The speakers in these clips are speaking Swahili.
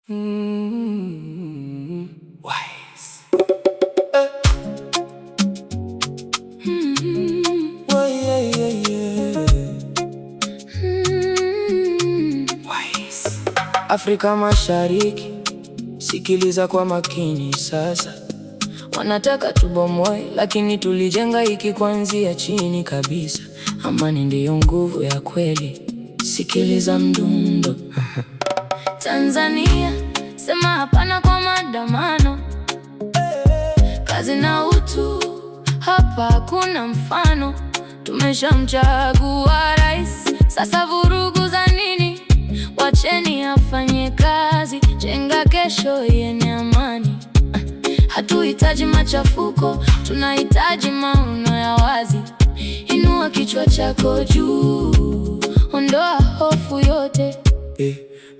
Wise. Wise. Afrika Mashariki, sikiliza kwa makini sasa. Wanataka tubomoe, lakini tulijenga hiki kuanzia chini kabisa. Amani ndiyo nguvu ya kweli, sikiliza mdundo. Tanzania, sema hapana kwa maandamano. Kazi na utu, hapa hakuna mfano. Tumeshamchagua rais, sasa vurugu za nini? Wacheni afanye kazi, jenga kesho yenye amani. Hatuhitaji machafuko, tunahitaji maono ya wazi. Inua kichwa chako juu, ondoa hofu yote.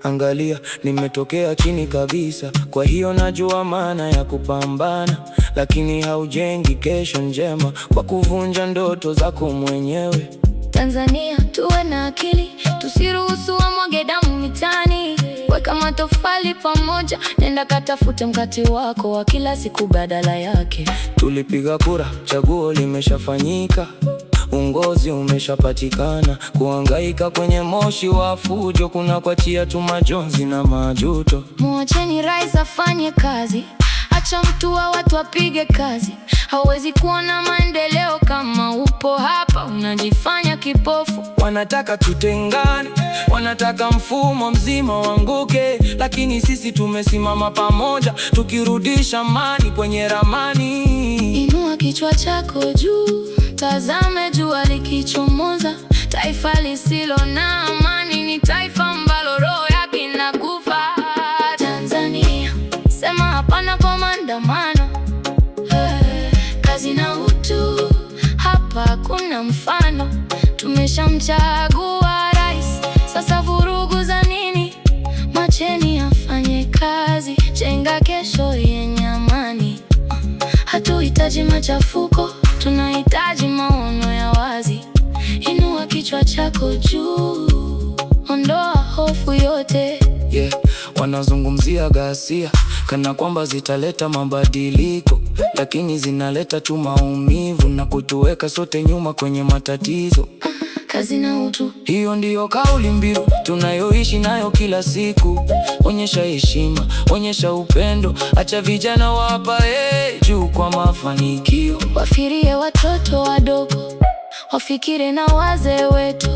Angalia, nimetokea chini kabisa, kwa hiyo najua maana ya kupambana. Lakini haujengi kesho njema kwa kuvunja ndoto zako mwenyewe. Tanzania, tuwe na akili, tusiruhusu wamwage damu mitaani. Weka matofali pamoja, nenda katafute mkate wako wa kila siku badala yake. Tulipiga kura, chaguo limeshafanyika, uongozi umeshapatikana. Kuhangaika kwenye moshi wa fujo kuna kuachia tu majonzi na majuto. Muacheni rais afanye kazi, acha mtu wa watu apige kazi. Hauwezi kuona maendeleo kama upo hapa unajifanya kipofu. Wanataka tutengane, wanataka mfumo mzima uanguke, lakini sisi tumesimama pamoja, tukirudisha amani kwenye ramani. Inua kichwa chako juu, tazame jua likichomoza. Taifa lisilo na amani ni taifa ambalo roho yake inakufa. Tanzania, sema hapana kwa maandamano. Kazi na utu, hapa hakuna mfano. Tumeshamchagua rais, sasa vurugu za nini? Macheni afanye kazi, jenga kesho yenye amani. Hatuhitaji machafuko, tunahitaji maono ya wazi. Inua kichwa chako juu, ondoa hofu yote. Wanazungumzia ghasia kana kwamba zitaleta mabadiliko, lakini zinaleta tu maumivu na kutuweka sote nyuma kwenye matatizo. Kazi na utu, hiyo ndiyo kauli mbiu tunayoishi nayo kila siku. Onyesha heshima, onyesha upendo, acha vijana wapa juu kwa mafanikio. Wafikirie watoto wadogo, wafikire na wazee wetu.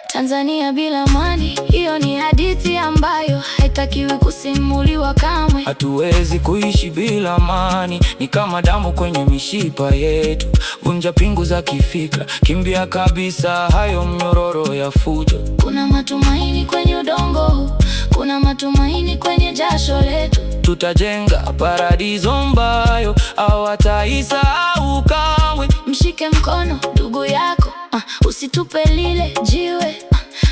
Tanzania bila amani, hiyo ni hadithi ambayo haitakiwi kusimuliwa kamwe. Hatuwezi kuishi bila amani, ni kama damu kwenye mishipa yetu. Vunja pingu za kifikra, kimbia kabisa hayo mnyororo ya fujo. Kuna matumaini kwenye udongo huu, kuna matumaini kwenye jasho letu. Tutajenga paradiso ambayo hawataisahau kamwe. Mshike mkono ndugu yako, usitupe lile jiwe.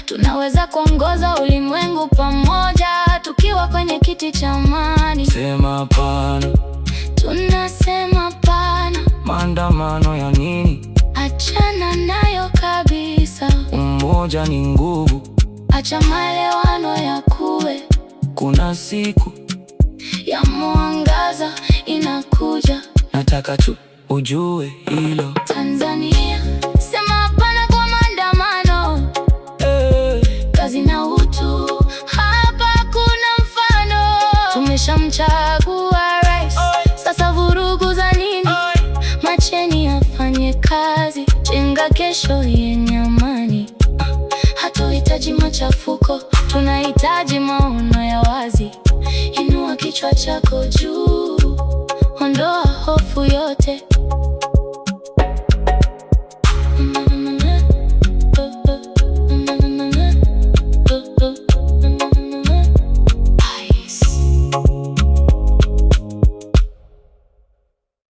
Tunaweza kuongoza ulimwengu pamoja, tukiwa kwenye kiti cha amani. Sema hapana, tunasema hapana. Maandamano ya nini? Achana nayo kabisa. Umoja ni nguvu, acha maelewano yakuwe. Kuna siku ya mwangaza inakuja, nataka tu ujue hilo. Tanzania, sema hapana kwa maandamano. Kazi na utu, hapa hakuna mfano. Tumeshamchagua rais, sasa vurugu za nini? Macheni afanye kazi, jenga kesho yenye amani. Hatuhitaji machafuko, tunahitaji maono ya wazi. Inua kichwa chako juu, ondoa hofu yote.